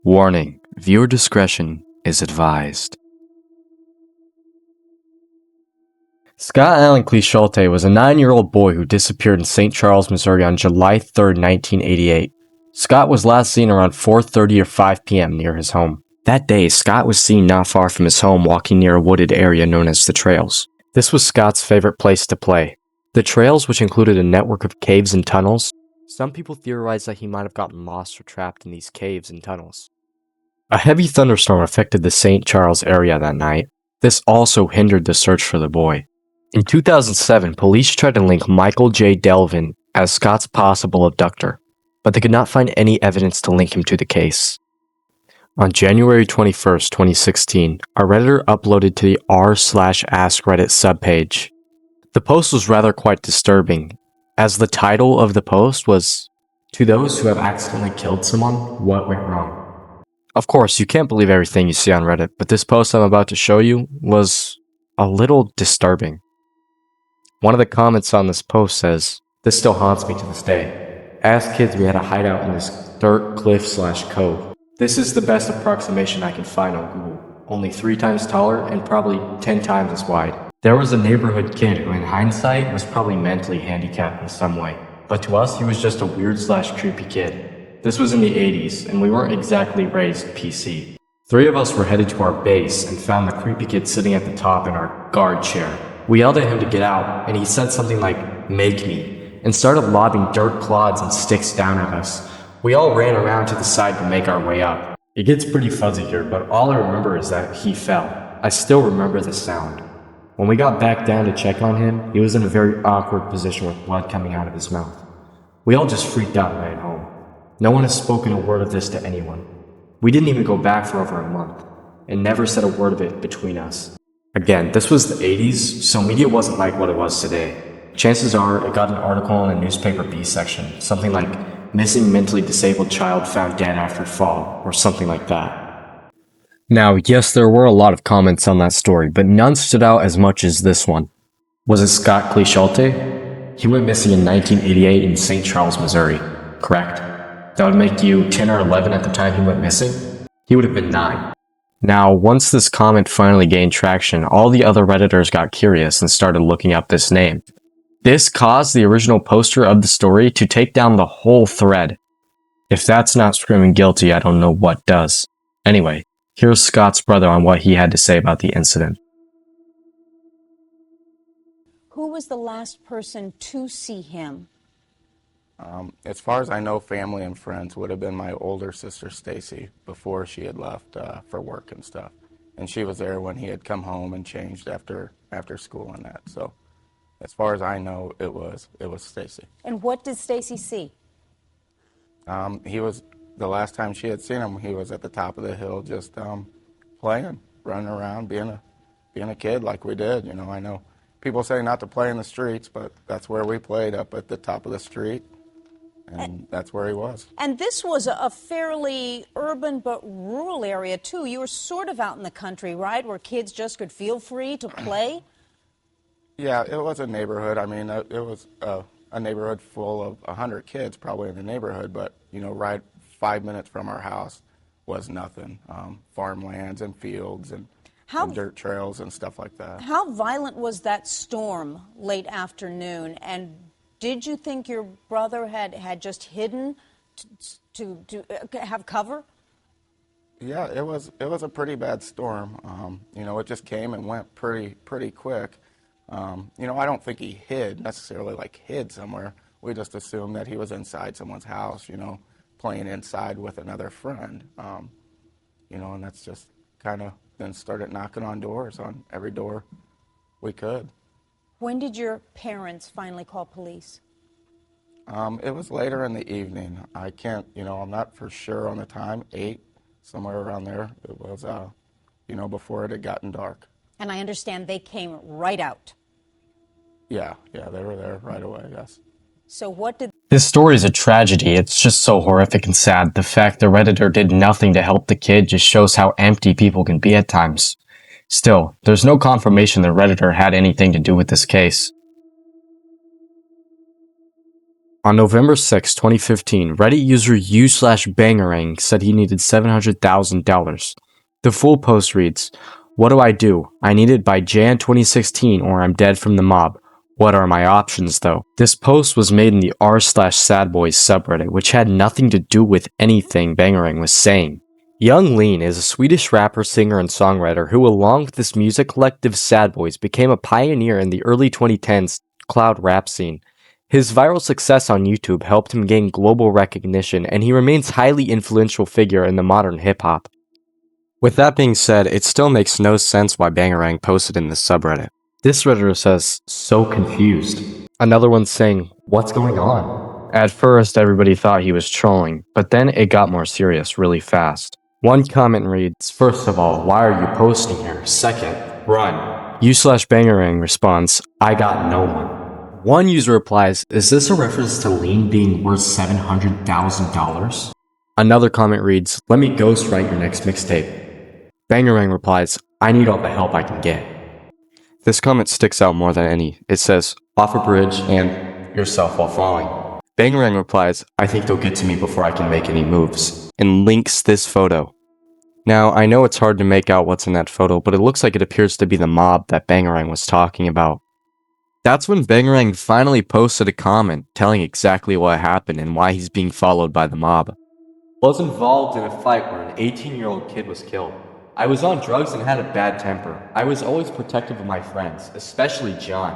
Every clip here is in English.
Warning, viewer discretion is advised. Scott Allen Clisholte was a 9-year-old boy who disappeared in St. Charles, Missouri on July 3, 1988. Scott was last seen around 4:30 or 5 p.m. near his home. That day, Scott was seen not far from his home walking near a wooded area known as the Trails. This was Scott's favorite place to play. The Trails, which included a network of caves and tunnels, some people theorized that he might have gotten lost or trapped in these caves and tunnels. A heavy thunderstorm affected the St. Charles area that night. This also hindered the search for the boy. In 2007, police tried to link Michael J. Delvin as Scott's possible abductor, but they could not find any evidence to link him to the case. On January 21, 2016, a Redditor uploaded to the r/ask Reddit subpage. The post was rather quite disturbing, as the title of the post was, "To those who have accidentally killed someone, what went wrong?" Of course, you can't believe everything you see on Reddit, but this post I'm about to show you was a little disturbing. One of the comments on this post says, "This still haunts me to this day. As kids, we had a hideout in this dirt cliff/cove. This is the best approximation I can find on Google. Only 3 times taller and probably 10 times as wide. There was a neighborhood kid who in hindsight was probably mentally handicapped in some way. But to us, he was just a weird/creepy kid. This was in the 80s, and we weren't exactly raised PC. 3 of us were headed to our base and found the creepy kid sitting at the top in our guard chair. We yelled at him to get out, and he said something like, 'Make me,' and started lobbing dirt clods and sticks down at us. We all ran around to the side to make our way up. It gets pretty fuzzy here, but all I remember is that he fell. I still remember the sound. When we got back down to check on him, he was in a very awkward position with blood coming out of his mouth. We all just freaked out and ran home. No one has spoken a word of this to anyone. We didn't even go back for over a month, and never said a word of it between us." Again, this was the 80s, so media wasn't like what it was today. Chances are it got an article in a newspaper B section, something like, "Missing mentally disabled child found dead after fall," or something like that. Now, yes, there were a lot of comments on that story, but none stood out as much as this one. Was it Scott Clisholte? He went missing in 1988 in St. Charles, Missouri. Correct. That would make you 10 or 11 at the time he went missing? He would have been 9. Now, once this comment finally gained traction, all the other Redditors got curious and started looking up this name. This caused the original poster of the story to take down the whole thread. If that's not screaming guilty, I don't know what does. Anyway, here's Scott's brother on what he had to say about the incident. Who was the last person to see him? As far as I know, family and friends would have been my older sister Stacy before she had left for work and stuff, and she was there when he had come home and changed after school and that. So, as far as I know, it was Stacy. And what did Stacy see? He was the last time she had seen him. He was at the top of the hill, just playing, running around, being a kid like we did. You know, I know people say not to play in the streets, but that's where we played, up at the top of the street. And that's where he was. And this was a fairly urban but rural area, too. You were sort of out in the country, right, where kids just could feel free to play? Yeah, it was a neighborhood. I mean, it was a neighborhood full of 100 kids probably in the neighborhood, but, you know, right 5 minutes from our house was nothing. Farmlands and fields and dirt trails and stuff like that. How violent was that storm late afternoon? And did you think your brother had just hidden to have cover? Yeah, it was a pretty bad storm. You know, it just came and went pretty quick. You know, I don't think he necessarily hid somewhere. We just assumed that he was inside someone's house, you know, playing inside with another friend. You know, and that's just kind of then started knocking on doors, on every door we could. When did your parents finally call police? It was later in the evening. I can't, you know, I'm not for sure on the time, 8, somewhere around there. It was, you know, before it had gotten dark. And I understand they came right out. Yeah, they were there right away, yes. So what did... This story is a tragedy. It's just so horrific and sad. The fact the Redditor did nothing to help the kid just shows how empty people can be at times. Still, there's no confirmation the Redditor had anything to do with this case. On November 6, 2015, Reddit user u/bangerang said he needed $700,000. The full post reads, "What do? I need it by Jan 2016 or I'm dead from the mob. What are my options though?" This post was made in the r/sadboys subreddit, which had nothing to do with anything Bangerang was saying. Young Lean is a Swedish rapper, singer, and songwriter who, along with his music collective Sad Boys, became a pioneer in the early 2010s cloud rap scene. His viral success on YouTube helped him gain global recognition, and he remains a highly influential figure in the modern hip-hop. With that being said, it still makes no sense why Bangerang posted in this subreddit. This redditor says, "So confused." Another one saying, "What's going on?" At first, everybody thought he was trolling, but then it got more serious really fast. One comment reads, "First of all, why are you posting here? Second, run." u/bangerang responds, "I got no one." One user replies, "Is this a reference to Lean being worth $700,000? Another comment reads, "Let me ghostwrite your next mixtape." Bangerang replies, "I need all the help I can get." This comment sticks out more than any. It says, "Off a bridge and yourself while falling." Bangerang replies, "I think they'll get to me before I can make any moves," and links this photo. Now, I know it's hard to make out what's in that photo, but it looks like it appears to be the mob that Bangerang was talking about. That's when Bangerang finally posted a comment telling exactly what happened and why he's being followed by the mob. "Was involved in a fight where an 18-year-old kid was killed. I was on drugs and had a bad temper. I was always protective of my friends, especially John.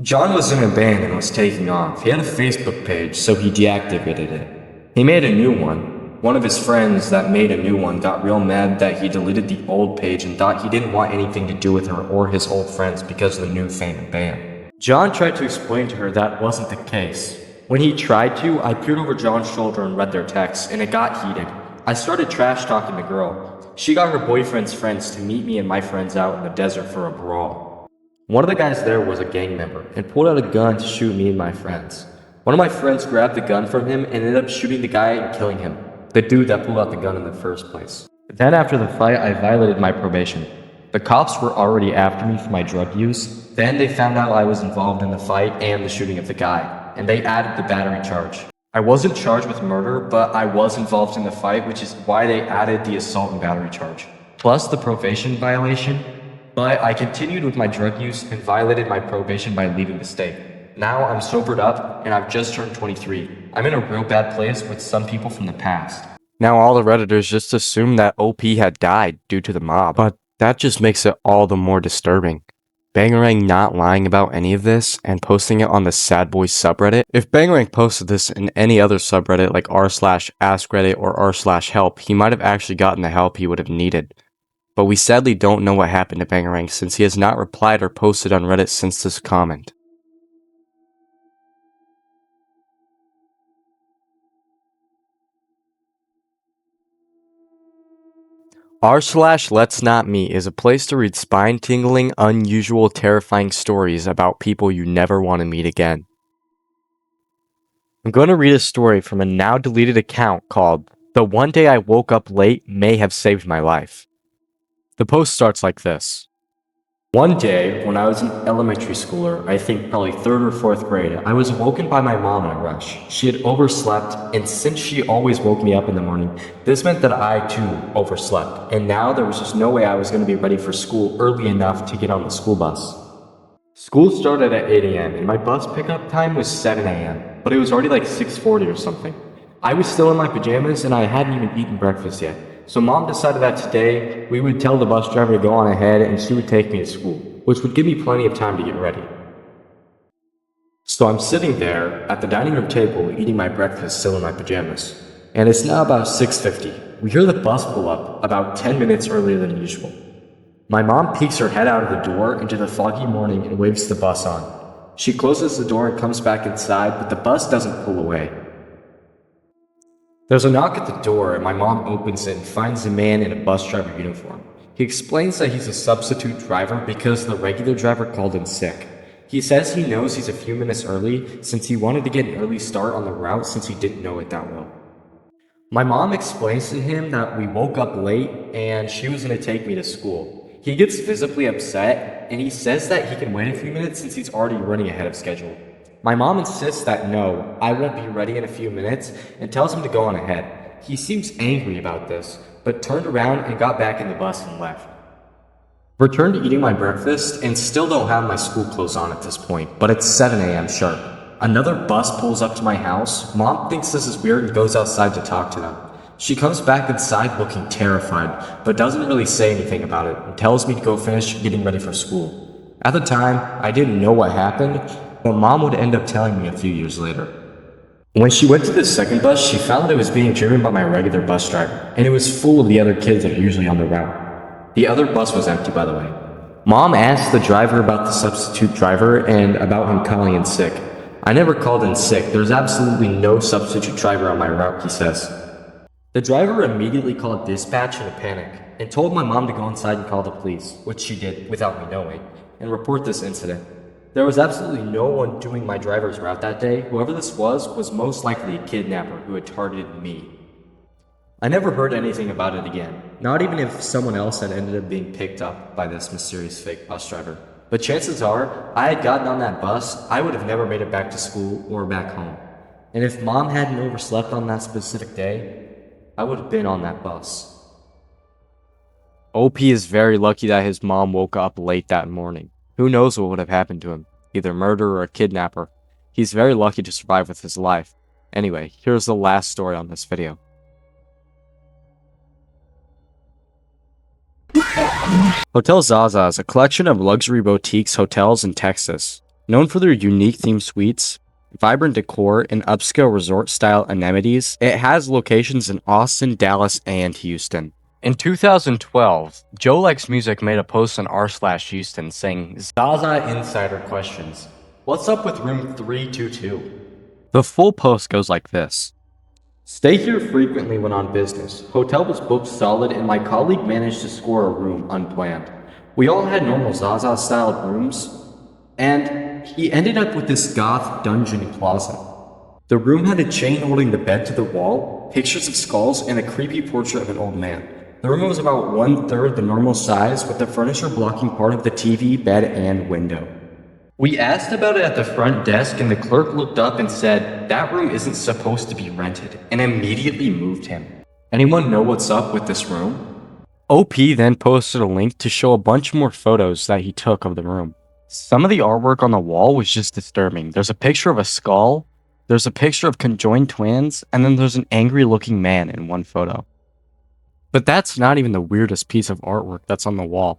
John was in a band and was taking off. He had a Facebook page, so he deactivated it. He made a new one. One of his friends that made a new one got real mad that he deleted the old page and thought he didn't want anything to do with her or his old friends because of the new fame and band. John tried to explain to her that wasn't the case. When he tried to, I peered over John's shoulder and read their texts, and it got heated. I started trash talking the girl. She got her boyfriend's friends to meet me and my friends out in the desert for a brawl. One of the guys there was a gang member and pulled out a gun to shoot me and my friends. One of my friends grabbed the gun from him and ended up shooting the guy and killing him, the dude that pulled out the gun in the first place. Then after the fight, I violated my probation. The cops were already after me for my drug use. Then they found out I was involved in the fight and the shooting of the guy, and they added the battery charge. I wasn't charged with murder, but I was involved in the fight, which is why they added the assault and battery charge, plus the probation violation. But I continued with my drug use and violated my probation by leaving the state. Now I'm sobered up, and I've just turned 23. I'm in a real bad place with some people from the past." Now all the Redditors just assumed that OP had died due to the mob, but that just makes it all the more disturbing. Bangerang not lying about any of this and posting it on the Sad Boys subreddit. If Bangerang posted this in any other subreddit like r/askreddit or r/help, he might have actually gotten the help he would have needed. But we sadly don't know what happened to Bangerang since he has not replied or posted on Reddit since this comment. r/Let's Not Meet is a place to read spine-tingling, unusual, terrifying stories about people you never want to meet again. I'm going to read a story from a now deleted account called "The One Day I Woke Up Late May Have Saved My Life." The post starts like this. "One day, when I was an elementary schooler, I think probably 3rd or 4th grade, I was woken by my mom in a rush. She had overslept, and since she always woke me up in the morning, this meant that I too overslept, and now there was just no way I was going to be ready for school early enough to get on the school bus. School started at 8 a.m., and my bus pickup time was 7 a.m., but it was already like 6:40 or something. I was still in my pajamas, and I hadn't even eaten breakfast yet. So mom decided that today we would tell the bus driver to go on ahead and she would take me to school, which would give me plenty of time to get ready. So I'm sitting there at the dining room table eating my breakfast still in my pajamas. And it's now about 6:50. We hear the bus pull up about 10 minutes earlier than usual. My mom peeks her head out of the door into the foggy morning and waves the bus on. She closes the door and comes back inside, but the bus doesn't pull away. There's a knock at the door, and my mom opens it and finds a man in a bus driver uniform. He explains that he's a substitute driver because the regular driver called in sick. He says he knows he's a few minutes early since he wanted to get an early start on the route since he didn't know it that well. My mom explains to him that we woke up late and she was going to take me to school. He gets visibly upset, and he says that he can wait a few minutes since he's already running ahead of schedule. My mom insists that no, I won't be ready in a few minutes and tells him to go on ahead. He seems angry about this, but turned around and got back in the bus and left. Returned to eating my breakfast and still don't have my school clothes on at this point, but it's 7 a.m. sharp. Another bus pulls up to my house. Mom thinks this is weird and goes outside to talk to them. She comes back inside looking terrified, but doesn't really say anything about it and tells me to go finish getting ready for school. At the time, I didn't know what happened, but Mom would end up telling me a few years later. When she went to the second bus, she found that it was being driven by my regular bus driver, and it was full of the other kids that are usually on the route. The other bus was empty, by the way. Mom asked the driver about the substitute driver and about him calling in sick. I never called in sick. There's absolutely no substitute driver on my route, he says. The driver immediately called dispatch in a panic and told my mom to go inside and call the police, which she did without me knowing, and report this incident. There was absolutely no one doing my driver's route that day. Whoever this was most likely a kidnapper who had targeted me. I never heard anything about it again, not even if someone else had ended up being picked up by this mysterious fake bus driver. But chances are, I had gotten on that bus, I would have never made it back to school or back home. And if Mom hadn't overslept on that specific day, I would have been on that bus. OP is very lucky that his mom woke up late that morning. Who knows what would have happened to him, either murder or a kidnapper. He's very lucky to survive with his life. Anyway, here's the last story on this video. Hotel Zaza is a collection of luxury boutiques hotels in Texas. Known for their unique themed suites, vibrant decor, and upscale resort-style amenities, it has locations in Austin, Dallas, and Houston. In 2012, Joe Likes Music made a post on r/Houston saying, Zaza Insider questions, what's up with room 322? The full post goes like this. Stay here frequently when on business. Hotel was booked solid and my colleague managed to score a room unplanned. We all had normal Zaza-styled rooms, and he ended up with this goth dungeon closet. The room had a chain holding the bed to the wall, pictures of skulls, and a creepy portrait of an old man. The room was about 1/3 the normal size, with the furniture blocking part of the TV, bed, and window. We asked about it at the front desk, and the clerk looked up and said, that room isn't supposed to be rented, and immediately moved him. Anyone know what's up with this room? OP then posted a link to show a bunch more photos that he took of the room. Some of the artwork on the wall was just disturbing. There's a picture of a skull, there's a picture of conjoined twins, and then there's an angry looking man in one photo. But that's not even the weirdest piece of artwork that's on the wall.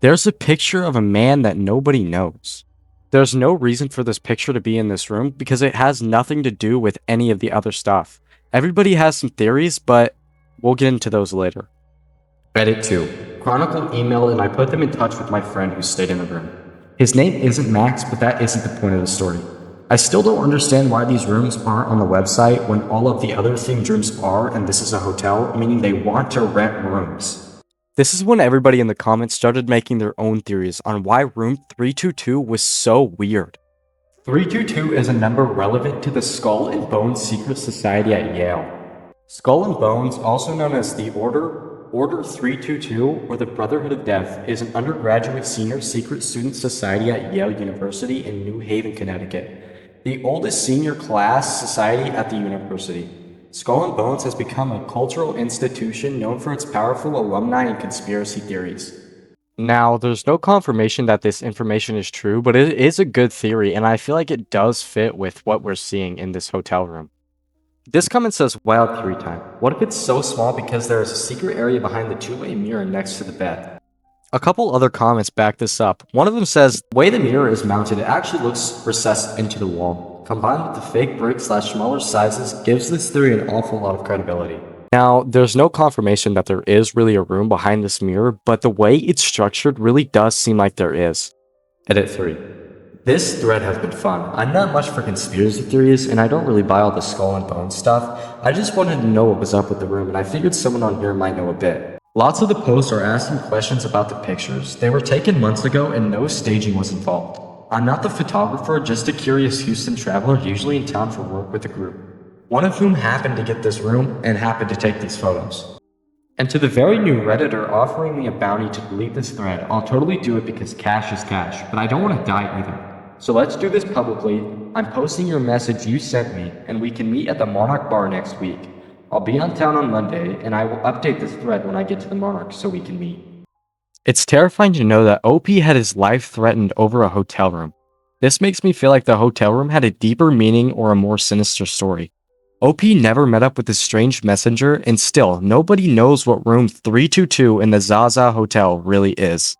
There's a picture of a man that nobody knows. There's no reason for this picture to be in this room because it has nothing to do with any of the other stuff. Everybody has some theories, but we'll get into those later. Edit 2. Chronicle emailed and I put them in touch with my friend who stayed in the room. His name isn't Max, but that isn't the point of the story. I still don't understand why these rooms aren't on the website when all of the other themed rooms are, and this is a hotel, meaning they want to rent rooms. This is when everybody in the comments started making their own theories on why room 322 was so weird. 322 is a number relevant to the Skull and Bones Secret Society at Yale. Skull and Bones, also known as the Order 322, or the Brotherhood of Death, is an undergraduate senior secret student society at Yale University in New Haven, Connecticut. The oldest senior class society at the university. Skull and Bones has become a cultural institution known for its powerful alumni and conspiracy theories. Now, there's no confirmation that this information is true, but it is a good theory, and I feel like it does fit with what we're seeing in this hotel room. This comment says, wild theory time. What if it's so small because there is a secret area behind the two-way mirror next to the bed? A couple other comments back this up. One of them says, the way the mirror is mounted, it actually looks recessed into the wall. Combined with the fake brick/smaller sizes gives this theory an awful lot of credibility. Now, there's no confirmation that there is really a room behind this mirror, but the way it's structured really does seem like there is. Edit 3. This thread has been fun. I'm not much for conspiracy theories, and I don't really buy all the skull and bones stuff. I just wanted to know what was up with the room, and I figured someone on here might know a bit. Lots of the posts are asking questions about the pictures. They were taken months ago, and no staging was involved. I'm not the photographer, just a curious Houston traveler usually in town for work with a group, one of whom happened to get this room and happened to take these photos. And to the very new Redditor offering me a bounty to delete this thread, I'll totally do it because cash is cash, but I don't want to die either. So let's do this publicly. I'm posting your message you sent me, and we can meet at the Monarch Bar next week. I'll be on town on Monday, and I will update this thread when I get to the Monarch so we can meet. It's terrifying to know that OP had his life threatened over a hotel room. This makes me feel like the hotel room had a deeper meaning or a more sinister story. OP never met up with this strange messenger, and still, nobody knows what room 322 in the Zaza Hotel really is.